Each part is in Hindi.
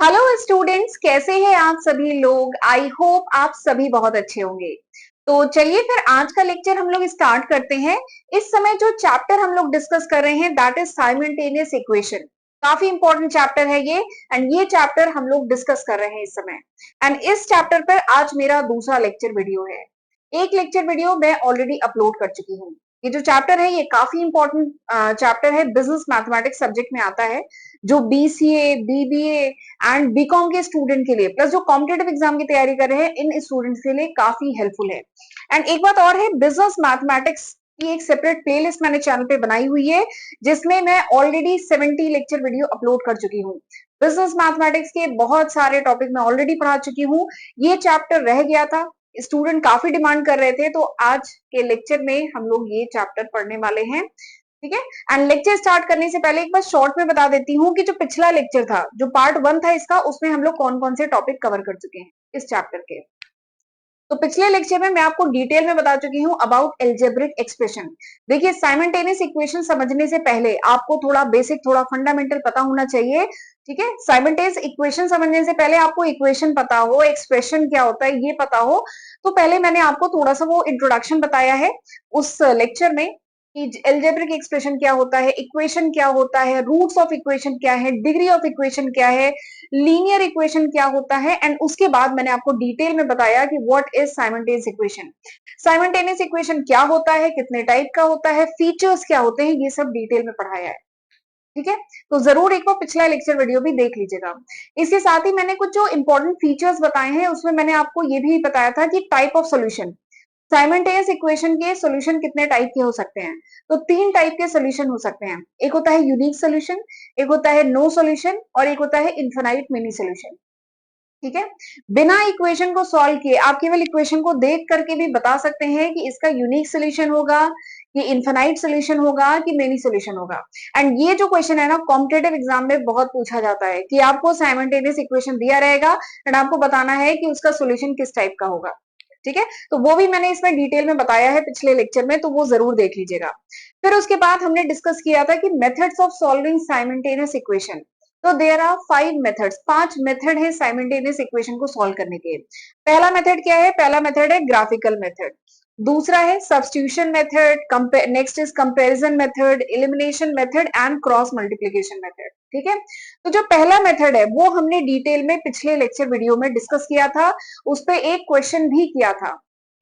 हेलो स्टूडेंट्स, कैसे हैं आप सभी लोग। आई होप आप सभी बहुत अच्छे होंगे। तो चलिए फिर आज का लेक्चर हम लोग स्टार्ट करते हैं। इस समय जो चैप्टर हम लोग डिस्कस कर रहे हैं दैट इज साइमल्टेनियस इक्वेशन। काफी इंपॉर्टेंट चैप्टर है ये, एंड ये चैप्टर हम लोग डिस्कस कर रहे हैं इस समय। एंड इस चैप्टर पर आज मेरा दूसरा लेक्चर वीडियो है। एक लेक्चर वीडियो मैं ऑलरेडी अपलोड कर चुकी हूँ। ये जो चैप्टर है ये काफी इंपॉर्टेंट चैप्टर है, बिजनेस मैथमेटिक्स सब्जेक्ट में आता है, जो बीसीए, बीबीए एंड बीकॉम के स्टूडेंट के लिए, प्लस जो कॉम्पिटेटिव एग्जाम की तैयारी कर रहे हैं इन स्टूडेंट्स के लिए काफी हेल्पफुल है। एंड एक बात और है, बिजनेस मैथमेटिक्स की एक सेपरेट प्लेलिस्ट मैंने चैनल पे बनाई हुई है, जिसमें मैं ऑलरेडी 70 लेक्चर वीडियो अपलोड कर चुकी हूँ। बिजनेस मैथमेटिक्स के बहुत सारे टॉपिक मैं ऑलरेडी पढ़ा चुकी हूँ। ये चैप्टर रह गया था, स्टूडेंट काफी डिमांड कर रहे थे, तो आज के लेक्चर में हम लोग ये चैप्टर पढ़ने वाले हैं। ठीक है। एंड लेक्चर स्टार्ट करने से पहले एक बार शॉर्ट में बता देती हूँ कि जो पिछला लेक्चर था, जो पार्ट 1 था इसका, उसमें हम लोग कौन कौन से टॉपिक कवर कर चुके हैं इस चैप्टर के। तो पिछले लेक्चर में मैं आपको डिटेल में बता चुकी हूँ अबाउट एल्जेब्रिक एक्सप्रेशन। देखिए, साइमल्टेनियस इक्वेशन समझने से पहले आपको थोड़ा बेसिक, थोड़ा फंडामेंटल पता होना चाहिए। ठीक है। साइमल्टेनियस इक्वेशन समझने से पहले आपको इक्वेशन पता हो, एक्सप्रेशन क्या होता है ये पता हो। तो पहले मैंने आपको थोड़ा सा वो इंट्रोडक्शन बताया है उस लेक्चर में कि एल्जेब्रिक एक्सप्रेशन क्या होता है, इक्वेशन क्या होता है, रूट्स ऑफ इक्वेशन क्या है, डिग्री ऑफ इक्वेशन क्या है, लीनियर इक्वेशन क्या होता है। एंड उसके बाद मैंने आपको डिटेल में बताया कि what is simultaneous equation. Simultaneous equation क्या होता है, कितने टाइप का होता है, फीचर्स क्या होते हैं, ये सब डिटेल में पढ़ाया है। ठीक है। तो जरूर एक बार पिछला लेक्चर वीडियो भी देख लीजिएगा। इसके साथ ही मैंने कुछ जो इंपॉर्टेंट फीचर्स बताए हैं उसमें मैंने आपको ये भी बताया था कि type of solution, simultaneous equation के सॉल्यूशन कितने टाइप के हो सकते हैं। तो 3 टाइप के सॉल्यूशन हो सकते हैं। एक होता है यूनिक सॉल्यूशन, एक होता है नो सॉल्यूशन, और एक होता है इनफाइनाइट मिनी सॉल्यूशन। ठीक है। बिना इक्वेशन को सॉल्व किए आप केवल इक्वेशन को देख करके भी बता सकते हैं कि इसका यूनिक सॉल्यूशन होगा, कि इनफाइनाइट सॉल्यूशन होगा, कि मेनी सॉल्यूशन होगा। एंड ये जो क्वेश्चन है ना, कॉम्पिटेटिव एग्जाम में बहुत पूछा जाता है कि आपको साइमल्टेनियस इक्वेशन दिया रहेगा एंड आपको बताना है कि उसका सॉल्यूशन किस टाइप का होगा। ठीक है। तो वो भी मैंने इसमें डिटेल में बताया है पिछले लेक्चर में, तो वो जरूर देख लीजिएगा। फिर उसके बाद हमने डिस्कस किया था कि methods of solving simultaneous equation. तो देयर आर 5 मेथड्स, 5 मेथड है साइमल्टेनियस इक्वेशन को सॉल्व करने के। पहला मेथड क्या है? पहला मेथड है ग्राफिकल मेथड। दूसरा है substitution method, next is comparison method, elimination method and cross multiplication method. ठीक है। तो जो पहला मेथड है वो हमने डिटेल में पिछले लेक्चर वीडियो में डिस्कस किया था, उस पर एक क्वेश्चन भी किया था।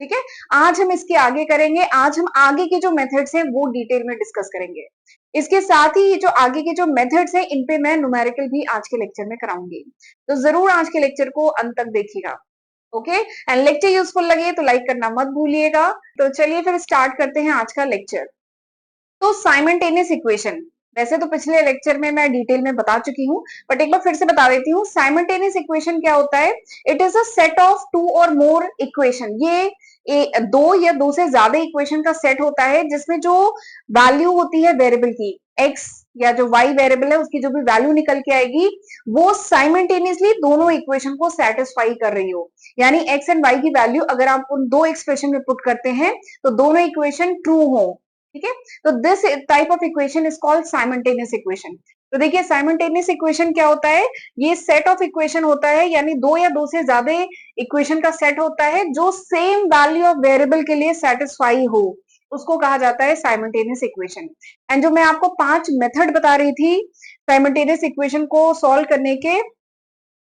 ठीक है। आज हम इसके आगे करेंगे, आज हम आगे के जो मेथड्स हैं वो डिटेल में डिस्कस करेंगे। इसके साथ ही जो आगे के जो मेथड्स हैं इन पे मैं न्यूमेरिकल भी आज के लेक्चर में कराऊंगी। तो जरूर आज के लेक्चर को अंत तक देखिएगा। ओके। एंड लेक्चर यूजफुल लगे तो लाइक करना मत भूलिएगा। तो चलिए फिर स्टार्ट करते हैं आज का लेक्चर। तो साइमल्टेनियस इक्वेशन, वैसे तो पिछले लेक्चर में मैं डिटेल में बता चुकी हूँ, बट एक बार फिर से बता देती हूँ। साइमल्टेनियस इक्वेशन क्या होता है? It is a set of 2 और मोर इक्वेशन। ये दो या दो से ज्यादा इक्वेशन का सेट होता है जिसमें जो वैल्यू होती है वेरिएबल की, एक्स या जो वाई वेरिएबल है उसकी जो भी वैल्यू निकल के आएगी वो साइमल्टेनियसली दोनों इक्वेशन को सेटिस्फाई कर रही हो। यानी एक्स एंड वाई की वैल्यू अगर आप उन दो एक्सप्रेशन में पुट करते हैं तो दोनों इक्वेशन ट्रू हो। ठीक है। तो this type of equation is called simultaneous equation. तो देखिए, साइमल्टेनियस इक्वेशन क्या होता है? ये सेट ऑफ इक्वेशन होता है, यानी दो या दो से ज्यादा इक्वेशन का सेट होता है जो सेम वैल्यू ऑफ वेरिएबल के लिए सेटिस्फाई हो, उसको कहा जाता है साइमल्टेनियस इक्वेशन। एंड जो मैं आपको 5 मेथड बता रही थी साइमल्टेनियस इक्वेशन को सॉल्व करने के,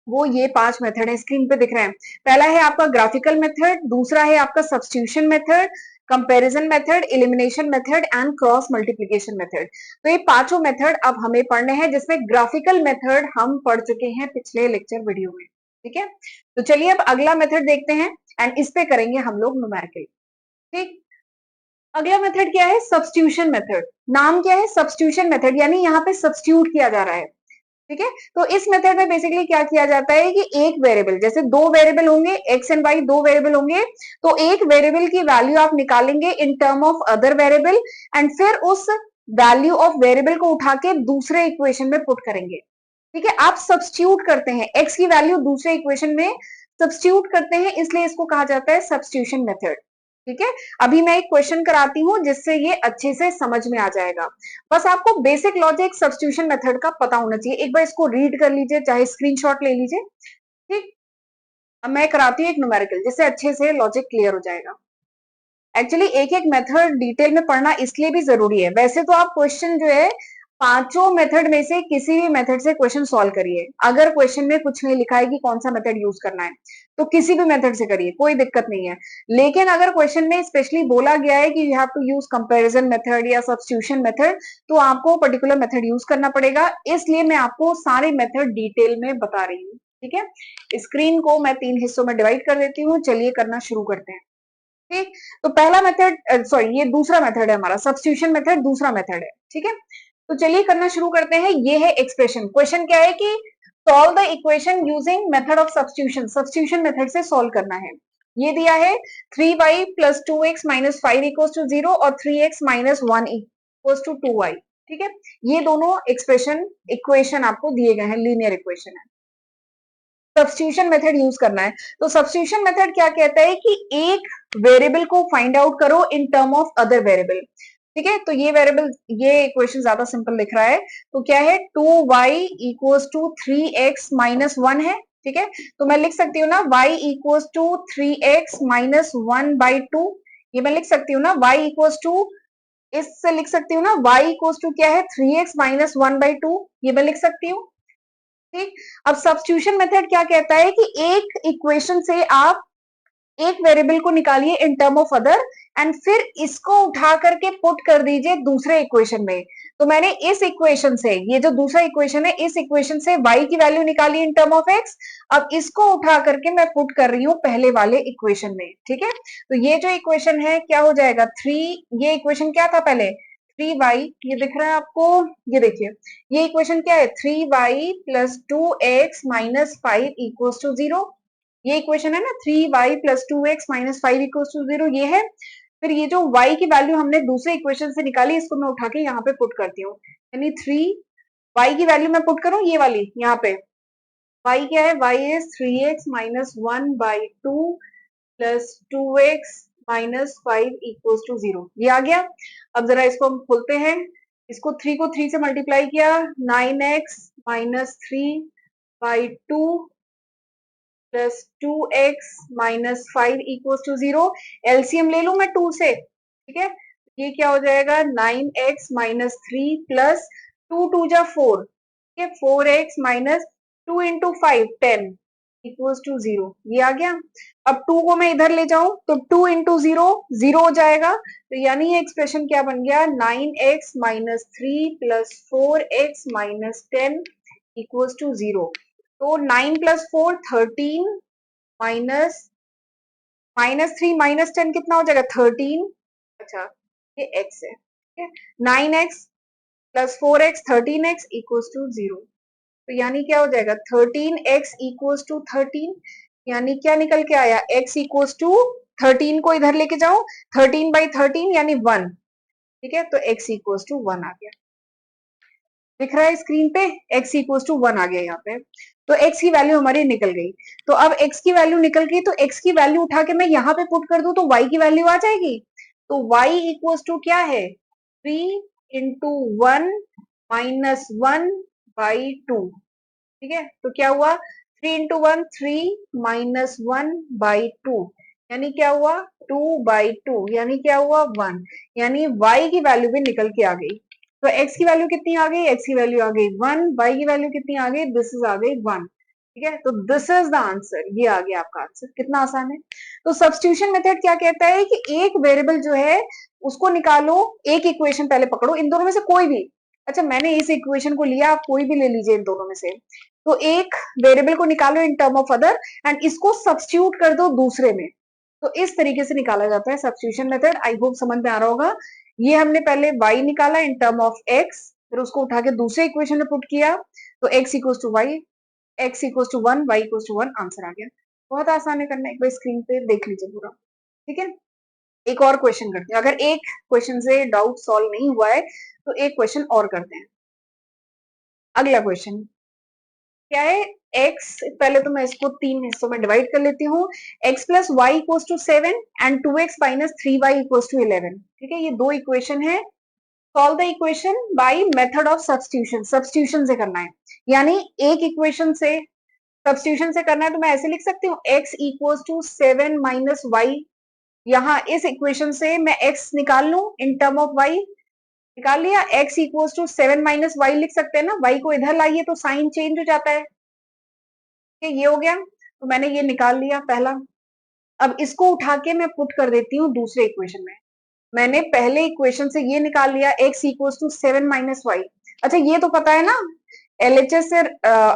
वो ये 5 मेथड है, स्क्रीन पे दिख रहे हैं। पहला है आपका ग्राफिकल मेथड, दूसरा है आपका substitution method, comparison method, elimination method and cross multiplication method. तो ये पांचों मेथड अब हमें पढ़ने हैं, जिसमें ग्राफिकल मेथड हम पढ़ चुके हैं पिछले लेक्चर वीडियो में। ठीक है। तो चलिए अब अगला मेथड देखते हैं एंड इस पे करेंगे हम लोग न्यूमेरिकल। ठीक। अगला मेथड क्या है? Substitution method. नाम क्या है? सब्स्टिट्यूशन मेथड, यानी यहाँ पे सब्स्टिट्यूट किया जा रहा है। ठीक है। तो इस मेथड में बेसिकली क्या किया जाता है कि एक वेरिएबल, जैसे दो वेरिएबल होंगे, एक्स एंड वाई दो वेरिएबल होंगे, तो एक वेरिएबल की वैल्यू आप निकालेंगे in term of other variable and फिर उस वैल्यू ऑफ वेरिएबल को उठा के दूसरे इक्वेशन में पुट करेंगे। ठीक है। आप सब्स्टिट्यूट करते हैं, एक्स की वैल्यू दूसरे इक्वेशन में सब्स्टिट्यूट करते हैं, इसलिए इसको कहा जाता है सब्स्टिट्यूशन मेथड। ठीक है, अभी मैं एक क्वेश्चन कराती हूँ जिससे ये अच्छे से समझ में आ जाएगा। बस आपको बेसिक लॉजिक सब्स्टिट्यूशन मेथड का पता होना चाहिए। एक बार इसको रीड कर लीजिए, चाहे स्क्रीनशॉट ले लीजिए। ठीक, अब मैं कराती हूँ एक न्यूमेरिकल जिससे अच्छे से लॉजिक क्लियर हो जाएगा। एक्चुअली एक एक मेथड डिटेल में पढ़ना इसलिए भी जरूरी है। वैसे तो आप क्वेश्चन जो है पांचों मेथड में से किसी भी मेथड से क्वेश्चन सॉल्व करिए। अगर क्वेश्चन में कुछ नहीं लिखा है कि कौन सा मेथड यूज करना है तो किसी भी मेथड से करिए, कोई दिक्कत नहीं है। लेकिन अगर क्वेश्चन में स्पेशली बोला गया है कि you have to use comparison method या सब्स्टिट्यूशन मेथड, तो आपको पर्टिकुलर मेथड यूज करना पड़ेगा। इसलिए मैं आपको सारे मेथड डिटेल में बता रही हूँ। ठीक है, स्क्रीन को मैं 3 हिस्सों में डिवाइड कर देती हूँ। चलिए करना शुरू करते हैं। ठीक, तो पहला मेथड, सॉरी ये दूसरा मेथड है हमारा, सब्स्टिट्यूशन मेथड दूसरा मेथड है। ठीक है, तो चलिए करना शुरू करते हैं। ये है एक्सप्रेशन। क्वेश्चन क्या है कि solve the equation using method of substitution, substitution method से सॉल्व करना है। ये दिया है 3y plus 2x minus 5 equals to 0 और 3x minus 1 equals to 2y। ठीक है, ये दोनों एक्सप्रेशन इक्वेशन आपको दिए गए हैं, लीनियर इक्वेशन है। सब्स्टिट्यूशन मेथड यूज करना है। तो सब्स्टिट्यूशन मेथड क्या कहता है कि एक वेरिएबल को फाइंड आउट करो in term of other variable. ठीक है, तो ये वेरिएबल, ये इक्वेशन ज्यादा सिंपल लिख रहा है। तो क्या है, 2y equals to 3x minus 1 है। ठीक है, तो मैं लिख सकती हूँ ना y equals to 3x minus 1 by 2। ये मैं लिख सकती हूँ ना y इक्वल्स टू, इससे लिख सकती हूँ ना y इक्वल्स टू क्या है, 3x माइनस 1 बाई 2। ये मैं लिख सकती हूँ। ठीक, अब सब्स्टिट्यूशन मेथड क्या कहता है कि एक इक्वेशन से आप एक वेरिएबल को निकालिए in term of other and फिर इसको उठा करके पुट कर दीजिए दूसरे इक्वेशन में। तो मैंने इस इक्वेशन से, ये जो दूसरा इक्वेशन है, इस इक्वेशन से y की वैल्यू निकाली इन टर्म ऑफ x। अब इसको उठा करके मैं पुट कर रही हूँ पहले वाले इक्वेशन में। ठीक है, तो ये जो इक्वेशन है क्या हो जाएगा, 3, ये इक्वेशन क्या था पहले, 3y, ये दिख रहा है आपको, ये देखिए ये इक्वेशन क्या है, 3y plus 2x minus 5 equals to 0। ये इक्वेशन है ना, 3y plus 2x minus 5 equals to 0, ये है। फिर ये जो y की वैल्यू हमने दूसरे इक्वेशन से निकाली, इसको मैं उठा के यहाँ पे पुट करती हूँ। यानी 3y की वैल्यू मैं पुट करूँ ये वाली यहाँ पे, y क्या है, y is 3x minus 1 by 2 plus 2x minus 5 equals to 0। ये आ गया। अब जरा इसको हम खोलते हैं। इसको 3 को 3 से मल्टीप्लाई किया, 9x minus 3 by 2 plus 2x minus 5 equals to 0। LCM ले लू मैं 2 से। ठीक है, ये क्या हो जाएगा, 9x माइनस 3 प्लस 2 2 जा 4। ठीक है, 4x minus 2 into 5 10 equals to 0। ये आ गया। अब 2 को मैं इधर ले जाऊं तो 2 इंटू 0 0 हो जाएगा। तो यानी ये एक्सप्रेशन क्या बन गया, 9x minus 3 plus 4x minus 10 equals to 0। तो 9 प्लस 4 13 माइनस माइनस 3 माइनस 10 कितना हो जाएगा, 13। अच्छा, ये x है। ठीक है, 9x plus 4x 13x equals to 0। तो यानी क्या हो जाएगा, 13x इक्वल्स टू 13। यानी क्या निकल के आया, x इक्वल्स टू 13 को इधर लेके जाओ, 13 बाई 13 यानी 1। ठीक है, तो x इक्वल्स टू 1 आ गया। दिख रहा है स्क्रीन पे, x इक्वल्स टू 1 आ गया यहाँ पे। तो x की वैल्यू हमारी निकल गई। तो अब x की वैल्यू निकल गई, तो x की वैल्यू उठा के मैं यहाँ पे पुट कर दूं तो y की वैल्यू आ जाएगी। तो y इक्वल्स टू क्या है, 3 इंटू 1 माइनस 1 बाई 2। ठीक है, तो क्या हुआ, 3 इंटू 1 3 माइनस 1 बाई 2, यानी क्या हुआ 2 बाई 2, यानी क्या हुआ 1। यानी y की वैल्यू भी निकल के आ गई। तो x की वैल्यू कितनी आ गई, x की वैल्यू आ गई 1, y की वैल्यू कितनी आ गई, दिस इज आ गई 1। ठीक है, तो दिस इज द आंसर, ये आ गया आपका आंसर। कितना आसान है। तो सब्स्टिट्यूशन मेथड क्या कहता है कि एक वेरिएबल जो है उसको निकालो, एक इक्वेशन पहले पकड़ो, इन दोनों में से कोई भी। अच्छा, मैंने इस इक्वेशन को लिया, आप कोई भी ले लीजिए इन दोनों में से। तो एक वेरिएबल को निकालो in term of other and इसको सब्स्टिट्यूट कर दो दूसरे में। तो इस तरीके से निकाला जाता है सब्स्टिट्यूशन मेथड। आई होप समझ में आ रहा होगा। ये हमने पहले y निकाला इन टर्म ऑफ x, फिर उसको उठा के दूसरे इक्वेशन में पुट किया, तो x equals to y, x equals to 1, y equals to 1, answer आ गया। बहुत आसान है करना, एक बार स्क्रीन पे देख लीजिए पूरा। ठीक है, एक और क्वेश्चन करते हैं। अगर एक क्वेश्चन से डाउट सॉल्व नहीं हुआ है तो एक क्वेश्चन और करते हैं। अगला क्वेश्चन, क्या है x, पहले तो मैं इसको 3 हिस्सों में डिवाइड कर लेती हूँ। x plus y equals to 7 and 2x minus 3y equals to 11। ठीक है, ये दो इक्वेशन है। Solve the equation by method of substitution, substitution से करना है, यानी एक इक्वेशन से सब्स्टिट्यूशन से करना है। तो मैं ऐसे लिख सकती हूँ x equals to 7 minus y, यहाँ इस इक्वेशन से मैं x निकाल लूं इन टर्म ऑफ y, निकाल लिया। x equals to 7 minus y लिख सकते हैं ना, y को इधर लाइए तो साइन चेंज हो जाता है। ये हो गया, तो मैंने ये निकाल लिया पहला। अब इसको उठा के मैं पुट कर देती हूँ दूसरे इक्वेशन में। मैंने पहले इक्वेशन से ये निकाल लिया x equals to 7 minus y. अच्छा, ये तो पता है ना, एलएचएस से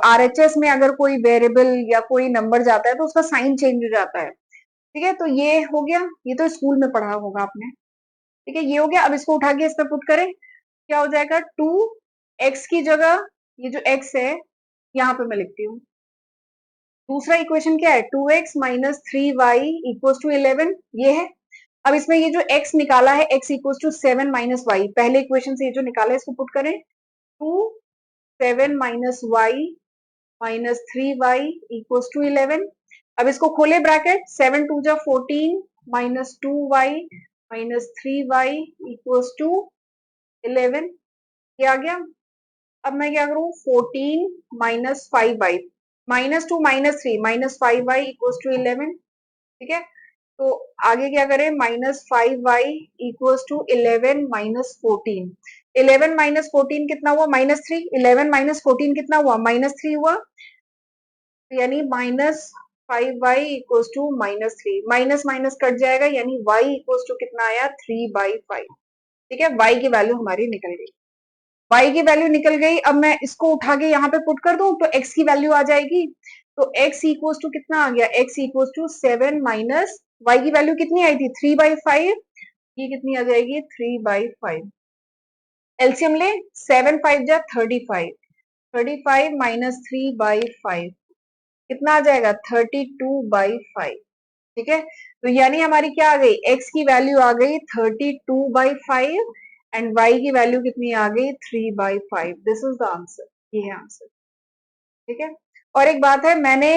आरएचएस में अगर कोई वेरिएबल या कोई नंबर जाता है तो उसका साइन चेंज हो जाता है। ठीक है, तो ये हो गया, ये तो स्कूल में पढ़ा होगा आपने। ठीक है, ये हो गया। अब इसको उठा के इस पे पुट करें, क्या हो जाएगा, 2x की जगह ये जो x है यहाँ पे मैं लिखती हूँ। दूसरा इक्वेशन क्या है, 2x minus 3y equals to 11, ये है। अब इसमें ये जो x निकाला है, x equals to 7 minus y, पहले इक्वेशन से ये जो निकाला है इसको पुट करें, 2 7 minus y minus 3y equals to 11। अब इसको खोले ब्रैकेट, 7 टू जा 14 minus 2y minus 3y equals to 11, ये आ गया। अब मैं क्या करूं, 14 minus 5y minus 2 minus 3 minus 5y equals to 11। ठीक है, तो आगे क्या करें, minus 5y equals to 11 minus 14। 11 minus 14 कितना हुआ, माइनस 3। 11 माइनस 14 कितना हुआ, माइनस 3 हुआ, यानी minus 5y equals to minus 3। Minus minus cut जाएगा, यानी y इक्वल्स टू कितना आया, 3/5। ठीक है, y की वैल्यू हमारी निकल गई, y की वैल्यू निकल गई। अब मैं इसको उठा के यहाँ पे पुट कर दूं तो x की वैल्यू आ जाएगी। तो x इक्वल्स टू कितना आ गया, x equals to 7 minus y की वैल्यू कितनी आई थी, 3/5, ये कितनी आ जाएगी, 3/5। एलसीएम ले, 7 5 जा 35, 35 माइनस 3/5 कितना आ जाएगा, 32/5। ठीक है, तो यानी हमारी क्या आ गई, x की वैल्यू आ गई 32/5 एंड y की वैल्यू कितनी आ गई, 3/5। दिस इज द आंसर, ये है आंसर। ठीक है, और एक बात है, मैंने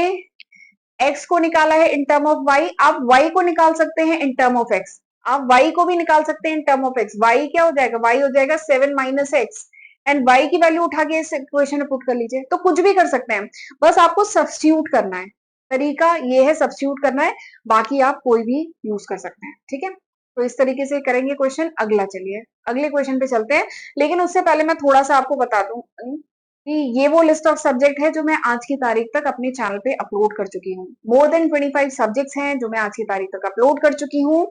x को निकाला है इन टर्म ऑफ y, आप y को निकाल सकते हैं इन टर्म ऑफ x, आप y को भी निकाल सकते हैं in term of x। y क्या हो जाएगा, y हो जाएगा 7 माइनस एक्स, एंड y की वैल्यू उठा के इस इक्वेशन में पुट कर लीजिए। तो कुछ भी कर सकते हैं, बस आपको सब्स्टिट्यूट करना है, तरीका ये है सब्स्टिट्यूट करना है, बाकी आप कोई भी यूज कर सकते हैं। ठीक है, तो इस तरीके से करेंगे क्वेश्चन। अगला, चलिए अगले क्वेश्चन पे चलते हैं, लेकिन उससे पहले मैं थोड़ा सा आपको बता दूं कि ये वो लिस्ट ऑफ सब्जेक्ट है जो मैं आज की तारीख तक अपने चैनल पे अपलोड कर चुकी हूँ। मोर देन 25 सब्जेक्ट्स हैं जो मैं आज की तारीख तक अपलोड कर चुकी हूँ।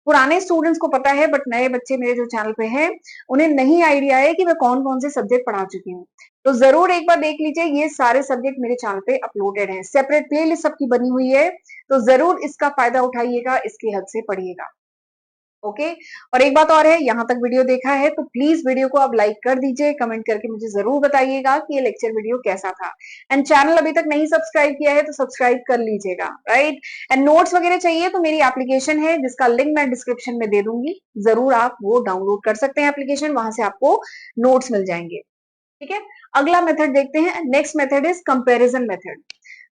पुराने स्टूडेंट्स को पता है, बट नए बच्चे मेरे जो चैनल पे हैं उन्हें नहीं आइडिया है कि मैं कौन कौन से सब्जेक्ट पढ़ा चुकी हूँ। तो जरूर एक बार देख लीजिए, ये सारे सब्जेक्ट मेरे चैनल पे अपलोडेड हैं, सेपरेट प्लेलिस्ट सबकी बनी हुई है, तो जरूर इसका फायदा उठाइएगा, इसकी हद से पढ़िएगा। ओके, और एक बात और है, यहाँ तक वीडियो देखा है तो प्लीज वीडियो को आप लाइक कर दीजिए, कमेंट करके मुझे जरूर बताइएगा कि ये लेक्चर वीडियो कैसा था। एंड चैनल अभी तक नहीं सब्सक्राइब किया है तो सब्सक्राइब कर लीजिएगा, राइट। एंड नोट्स वगैरह चाहिए तो मेरी एप्लीकेशन है जिसका लिंक मैं डिस्क्रिप्शन में दे दूंगी, जरूर आप वो डाउनलोड कर सकते हैं एप्लीकेशन, वहां से आपको नोट्स मिल जाएंगे। ठीक है, अगला मेथड देखते हैं। Next method is comparison method.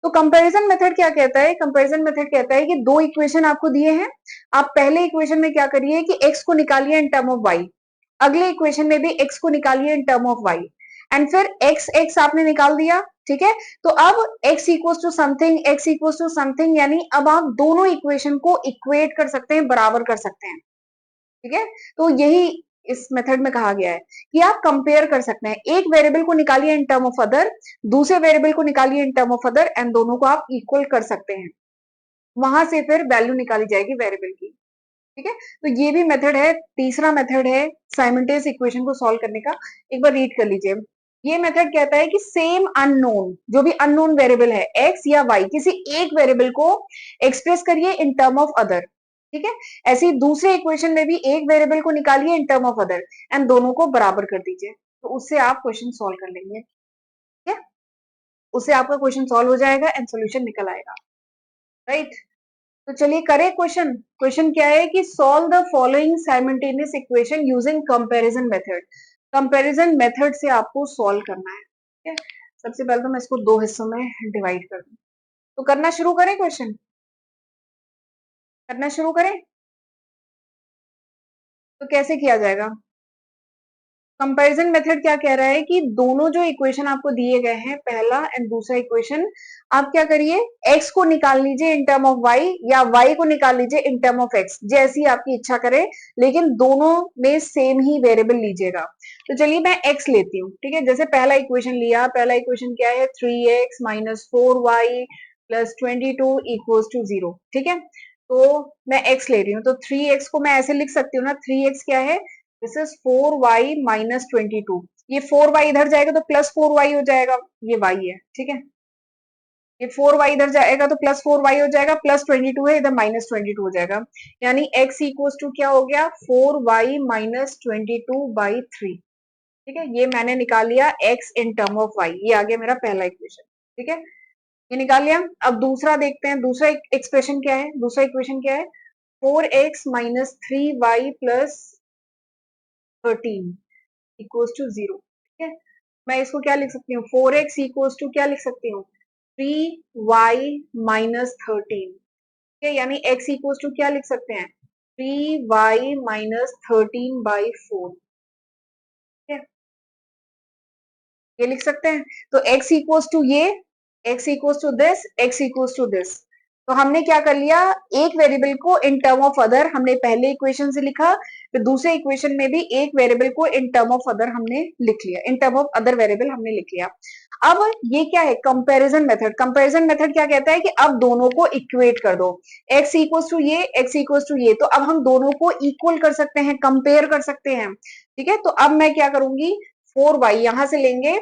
तो कंपैरिजन मेथड क्या कहता है, कंपैरिजन मेथड कहता है कि दो इक्वेशन आपको दिए हैं, आप पहले इक्वेशन में क्या करिए कि x को निकालिए इन टर्म ऑफ y, अगले इक्वेशन में भी x को निकालिए in term of y, and फिर x आपने निकाल दिया। ठीक है, तो अब x equals to something, x equals to something, यानी अब आप दोनों इक्वेशन को इक्वेट कर सकते हैं, बराबर कर सकते हैं। ठीक है, तो यही इस मेथड में कहा गया है कि आप कंपेयर कर सकते हैं, एक वेरिएबल को निकालिए इन टर्म ऑफ अदर, दूसरे वेरिएबल को निकालिए in term of other, and दोनों को आप इक्वल कर सकते हैं, वहां से फिर वैल्यू निकाली जाएगी वेरिएबल की। ठीक है, तो ये भी मेथड है, तीसरा मेथड है साइमल्टेनियस इक्वेशन को सॉल्व करने का। एक बार रीड कर लीजिए, ये मेथड कहता है कि सेम अननोन, जो भी अननोन वेरिएबल है x या y, किसी एक वेरिएबल को एक्सप्रेस करिए इन टर्म ऑफ अदर। ठीक है, ऐसे ही दूसरे इक्वेशन में भी एक वेरिएबल को निकालिए in term of other, and दोनों को बराबर कर दीजिए, तो उससे आप क्वेश्चन सॉल्व कर लेंगे। ठीक है, उससे आपका क्वेश्चन सॉल्व हो जाएगा एंड सोल्यूशन निकल आएगा, राइट। तो चलिए करें क्वेश्चन। क्वेश्चन क्या है कि solve the following simultaneous equation using comparison method. Comparison method से आपको सॉल्व करना है। ठीक है, सबसे पहले तो मैं इसको दो हिस्सों में डिवाइड कर दूं। तो करना शुरू करें, क्वेश्चन करना शुरू करें। तो कैसे किया जाएगा? कंपैरिजन मेथड क्या कह रहा है कि दोनों जो इक्वेशन आपको दिए गए हैं, पहला एंड दूसरा इक्वेशन, आप क्या करिए, x को निकाल लीजिए इन टर्म ऑफ y या y को निकाल लीजिए इन टर्म ऑफ x, जैसी आपकी इच्छा करे, लेकिन दोनों में सेम ही वेरिएबल लीजिएगा। तो चलिए मैं x लेती हूँ, ठीक है। जैसे पहला इक्वेशन लिया, पहला इक्वेशन क्या है, 3x minus 4y plus 22 equals to 0, ठीक है। तो मैं x ले रही हूँ, तो 3x को मैं ऐसे लिख सकती हूँ ना, 3x क्या है, दिस इज 4y माइनस 22। ये 4y इधर जाएगा तो प्लस 4y हो जाएगा, ये y है, ठीक है। ये 4y इधर जाएगा तो प्लस 4y हो जाएगा, प्लस 22 है इधर माइनस 22 हो जाएगा, यानी x इक्वल्स टू क्या हो गया, 4y माइनस 22/3, ठीक है। ये मैंने निकाल लिया x in term of y, ये आ गया मेरा पहला इक्वेशन, ठीक है, ये निकाल लिया। अब दूसरा देखते हैं, दूसरा एक्सप्रेशन क्या है, दूसरा इक्वेशन क्या है, 4x minus 3y plus 13 equals to 0, ठीक है। मैं इसको क्या लिख सकती हूँ, 4x इक्वल्स टू क्या लिख सकती हूँ, 3y माइनस 13, ठीक है, यानी x इक्वल्स टू क्या लिख सकते हैं, 3y माइनस 13/4, ठीक है, ये लिख सकते हैं। तो x इक्वल्स टू ये, x equals to this, x equals to this. तो हमने क्या कर लिया, एक वेरिएबल को इन टर्म ऑफ अदर हमने पहले इक्वेशन से लिखा, फिर दूसरे इक्वेशन में भी एक वेरिएबल को इन टर्म ऑफ अदर हमने लिख लिया, in term of other variable हमने लिख लिया। अब ये क्या है, कंपैरिजन मेथड। कंपैरिजन मेथड क्या कहता है कि अब दोनों को इक्वेट कर दो, x इक्वल्स टू ये, x इक्वल्स टू ये, तो अब हम दोनों को इक्वल कर सकते हैं, कंपेयर कर सकते हैं, ठीक है। तो अब मैं क्या करूंगी, 4y यहां से लेंगे,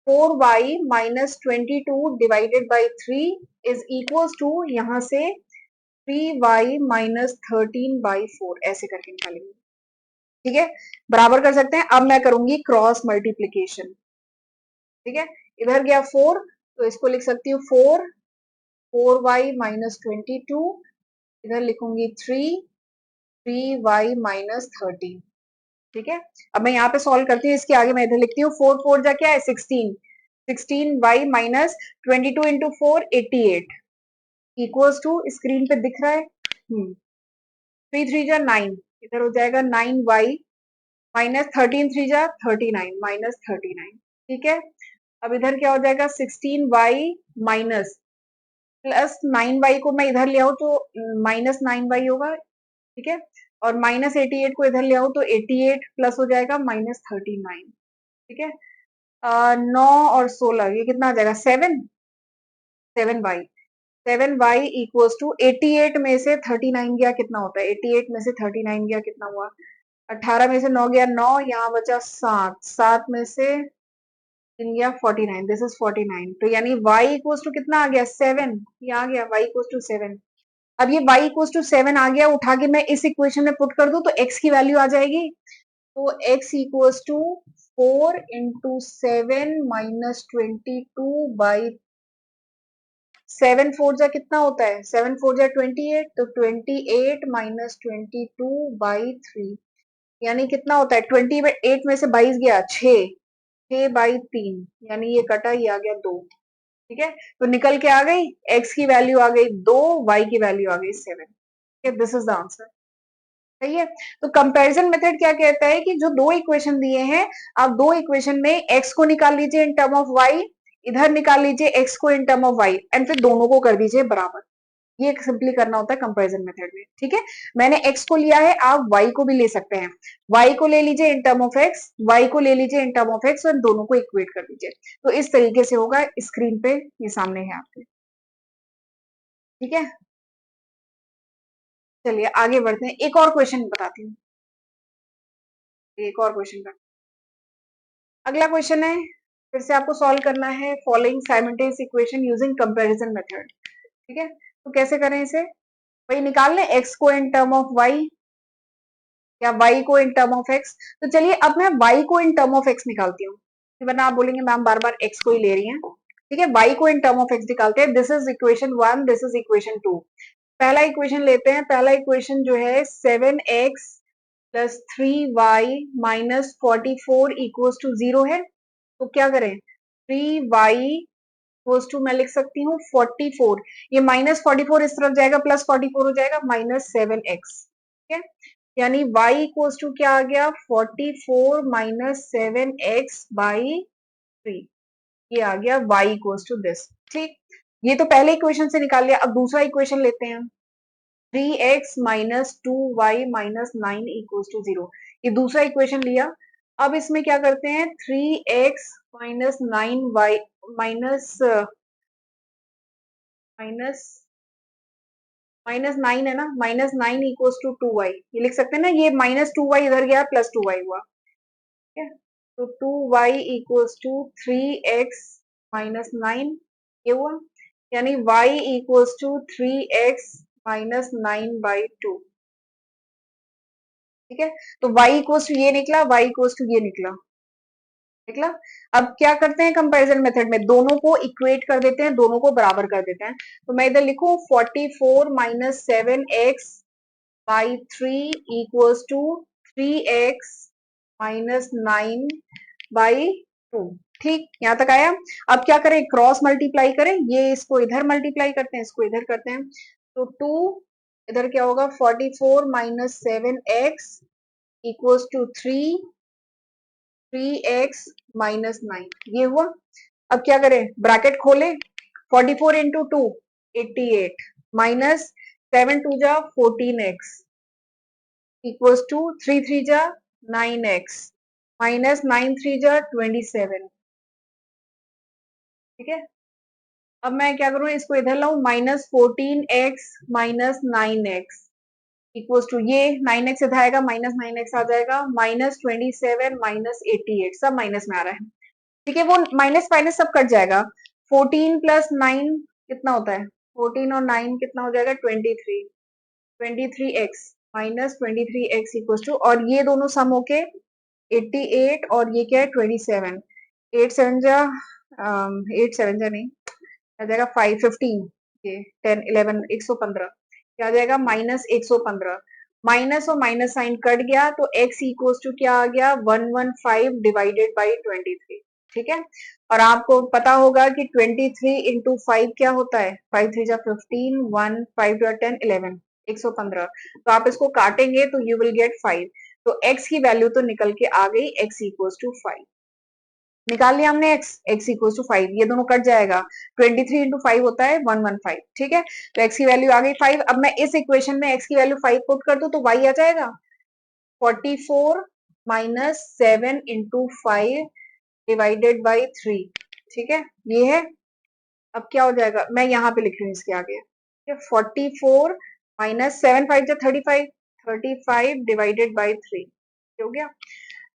4y minus 22 divided by 3 is equals to यहां से 3y माइनस 13/4, ऐसे करके निकालेंगे, ठीक है, बराबर कर सकते हैं। अब मैं करूंगी क्रॉस मल्टीप्लीकेशन, ठीक है, इधर गया 4 तो इसको लिख सकती हूँ 4y माइनस 22, इधर लिखूंगी 3y माइनस 13, ठीक है। अब मैं यहाँ पे सॉल्व करती हूँ, इसके आगे मैं इधर लिखती हूँ 4 जा क्या है 16, 16y minus 22 into 4 88 equals to, screen पे दिख रहा है, 3 जा 9, इधर हो जाएगा 9y माइनस 13 जा 39 माइनस 39, ठीक है। अब इधर क्या हो जाएगा 16y माइनस प्लस 9y को मैं इधर ले आऊं तो माइनस 9y होगा, ठीक है, और माइनस 88 को इधर ले आऊं तो 88 प्लस हो जाएगा माइनस 39, ठीक है। 9 और 16 ये कितना आ जाएगा 7y 7y इक्वल्स टू 88 में से 39 गया कितना होता है, 88 में से 39 गया कितना हुआ, 18 में से 9 गया 9, यहाँ बचा 7, 7 में से 3 गया 49, दिस इज 49, तो यानी y इक्वल्स टू कितना आ गया 7, ये आ गया y इक्वल्स टू 7। अब ये y इक्वल्स टू 7 आ गया, उठा के मैं इस इक्वेशन में पुट कर दूं तो x की वैल्यू आ जाएगी, तो x equals to 4 into 7 minus 22 7 4 जा कितना होता है, 7 4 जा 28, तो 28 माइनस 22/3, यानी कितना होता है, 28 में से 22 गया 6/3, यानी ये कटा, ये आ गया 2, ठीक है। तो निकल के आ गई, x की वैल्यू आ गई 2, y की वैल्यू आ गई 7, ठीक है, दिस इज द आंसर, सही है। तो कंपैरिजन मेथड क्या कहता है कि जो दो इक्वेशन दिए हैं, आप दो इक्वेशन में x को निकाल लीजिए इन टर्म ऑफ y, इधर निकाल लीजिए x को in term of y, and फिर दोनों को कर दीजिए बराबर, ये सिंपली करना होता है कंपैरिजन मेथड में, ठीक है। मैंने x को लिया है, आप y को भी ले सकते हैं, y को ले लीजिए in term of x, y को ले लीजिए इन टर्म ऑफ x और दोनों को इक्वेट कर दीजिए, तो इस तरीके से होगा, स्क्रीन पे ये सामने है आपके, ठीक है। चलिए आगे बढ़ते हैं, एक और क्वेश्चन बताती हूँ, एक और क्वेश्चन का अगला क्वेश्चन है, फिर से आपको सॉल्व करना है following simultaneous equation using comparison method, ठीक है। तो कैसे करें इसे, वही निकाल लें x को इन टर्म ऑफ y या y को इन टर्म ऑफ x। तो चलिए अब मैं y को इन टर्म ऑफ x निकालती हूँ, वरना आप बोलेंगे मैम बार बार x को ही ले रही हैं, ठीक है। y को इन टर्म ऑफ x निकालते हैं, this is equation 1, this is equation 2। पहला इक्वेशन लेते हैं, पहला इक्वेशन जो है 7x plus 3y minus 44 equals to 0 है, तो क्या करें, 3y टू मैं लिख सकती हूँ 44, ये -44 इस तरफ जाएगा, +44 हो जाएगा, -7x, ठीक है। यानी y इक्वल्स टू क्या आ गया, 44 -7x बाई 3, ये आ गया y इक्वल्स टू दिस, ठीक। ये तो पहले इक्वेशन से निकाल लिया, अब दूसरा इक्वेशन लेते हैं। 3x minus 2y minus 9 equals to 0, ये दूसरा इक्वेशन लिया। अब इसमें क्या करते हैं, 3x minus 9y minus minus minus 9 है ना, -9 इक्वल्स टू 2y, ये लिख सकते हैं ना, ये -2y इधर गया, +2y हुआ, ठीक है। तो 2y equals to 3x minus 9, ये हुआ, यानी y equals to 3x minus 9/2, ठीक है। तो y इक्वल्स टू ये निकला, y इक्वल्स टू ये निकला, निकला। अब क्या करते हैं, कंपैरिजन मेथड में दोनों को इक्वेट कर देते हैं, दोनों को बराबर कर देते हैं। तो मैं इधर लिखूं 44 minus 7x by 3 equals to 3x minus 9 by 2, ठीक, यहां तक आया। अब क्या करें, क्रॉस मल्टीप्लाई करें, ये इसको इधर मल्टीप्लाई करते हैं, इसको इधर करते हैं, तो 2 इधर क्या होगा, 44 minus 7x equals to 3x minus 9, ये हुआ। अब क्या करें, ब्रैकेट खोले, 44 इंटू 2 88 माइनस 7 2 जा 14x इक्वल्स टू 3 3 जा 9x माइनस 9 3 जा 27, ठीक है। अब मैं क्या करूं, इसको इधर लाऊं, -14x minus 9x equals to ये 9x इधर आएगा, -9x आ जाएगा, -27 -88, सब माइनस में आ रहा है, ठीक है। वो माइनस माइनस सब कट जाएगा, 14 प्लस 9 कितना होता है, 14 और 9 कितना हो जाएगा, 23, 23x minus 23x equals to, और ये दोनों सम होके 88 और ये क्या है 27, 8 7 जा 8 7 जा नहीं आ जाएगा 5 15, ये 10 11 115, क्या आ जाएगा -115, माइनस और माइनस साइन कट गया, तो x इक्वल्स टू क्या आ गया 115 डिवाइडेड बाई 23, ठीक है। और आपको पता होगा कि 23 इंटू 5 क्या होता है, 5 3 जा 15, 1 5 2 10 11 115, तो आप इसको काटेंगे तो यू विल गेट 5, तो x की वैल्यू तो निकल के आ गई, x इक्वल्स टू 5, निकाल लिया हमने x इक्वल्स टू 5, ये दोनों कट जाएगा, 23 इंटू 5 होता है 115, ठीक है। तो x की वैल्यू आ गई 5, अब मैं इस इक्वेशन में x की वैल्यू 5 पुट कर दूं तो y आ जाएगा 44 माइनस 7 इंटू 5 डिवाइडेड बाई 3, ठीक है, ये है। अब क्या हो जाएगा, मैं यहाँ पे लिख रही हूँ इसके आगे, 44 माइनस 7 5 जा 35, 35 डिवाइडेड बाई 3, हो गया।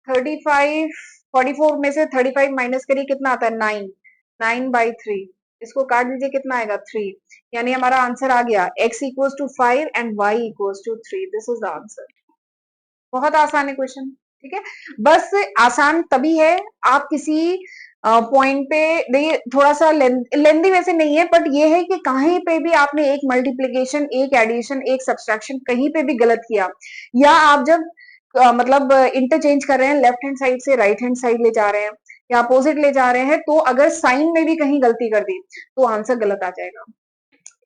35 44 में से 35 माइनस करिए, कितना आता है 9, 9/3, इसको काट दीजिए, कितना आएगा 3, यानी हमारा आंसर आ गया x equals to 5 and y equals to 3, this is the answer. बहुत आसान है क्वेश्चन, ठीक है। बस आसान तभी है, आप किसी पॉइंट पे देखिए, थोड़ा सा लेंदी वैसे नहीं है, बट ये है कि कहीं पे भी आपने एक मल्टीप्लीकेशन, एक एडिशन, एक सब्सट्रैक्शन कहीं पे भी गलत किया, या आप जब मतलब इंटरचेंज कर रहे हैं, लेफ्ट हैंड साइड से राइट हैंड साइड ले जा रहे हैं या अपोजिट ले जा रहे हैं, तो अगर साइन में भी कहीं गलती कर दी तो आंसर गलत आ जाएगा,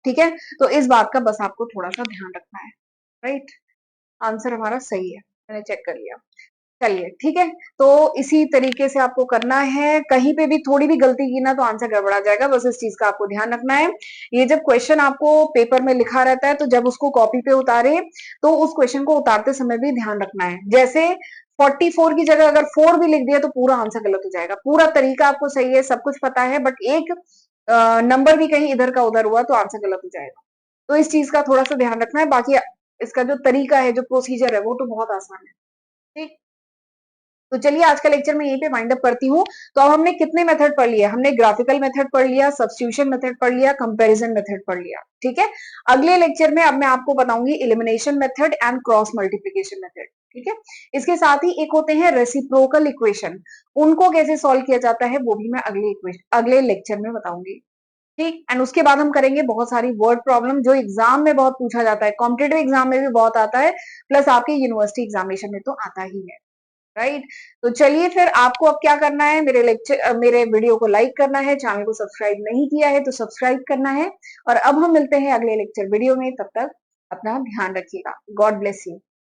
ठीक है। तो इस बात का बस आपको थोड़ा सा ध्यान रखना है, राइट। आंसर हमारा सही है, मैंने चेक कर लिया, चलिए ठीक है। तो इसी तरीके से आपको करना है, कहीं पे भी थोड़ी भी गलती की ना तो आंसर गड़बड़ा जाएगा, बस इस चीज का आपको ध्यान रखना है। ये जब क्वेश्चन आपको पेपर में लिखा रहता है तो जब उसको कॉपी पे उतारे तो उस क्वेश्चन को उतारते समय भी ध्यान रखना है, जैसे 44 की जगह अगर 4 भी लिख दिया तो पूरा आंसर गलत हो जाएगा, पूरा तरीका आपको सही है, सब कुछ पता है, बट एक नंबर भी कहीं इधर का उधर हुआ तो आंसर गलत हो जाएगा, तो इस चीज का थोड़ा सा ध्यान रखना है। बाकी इसका जो तरीका है, जो प्रोसीजर है, वो तो बहुत आसान है, ठीक। तो चलिए आज का लेक्चर मैं यहीं पे वाइंड अप करती हूँ। तो अब हमने कितने मेथड पढ़ लिया, हमने ग्राफिकल मेथड पढ़ लिया, सब्स्टिट्यूशन मेथड पढ़ लिया, कंपैरिजन मेथड पढ़ लिया, ठीक है। अगले लेक्चर में अब मैं आपको बताऊंगी elimination method and cross multiplication method, ठीक है। इसके साथ ही एक होते हैं रेसिप्रोकल इक्वेशन, उनको कैसे सॉल्व किया जाता है वो भी मैं अगले लेक्चर में बताऊंगी, ठीक। एंड उसके बाद हम करेंगे बहुत सारी वर्ड प्रॉब्लम जो एग्जाम में बहुत पूछा जाता है, कॉम्पिटेटिव एग्जाम में भी बहुत आता है, प्लस आपके यूनिवर्सिटी एग्जामिनेशन में तो आता ही है। राइट। तो चलिए फिर आपको अब क्या करना है, मेरे वीडियो को लाइक करना है, चैनल को सब्सक्राइब नहीं किया है तो सब्सक्राइब करना है। और अब हम मिलते हैं अगले लेक्चर वीडियो में, तब तक अपना ध्यान रखिएगा। God bless you.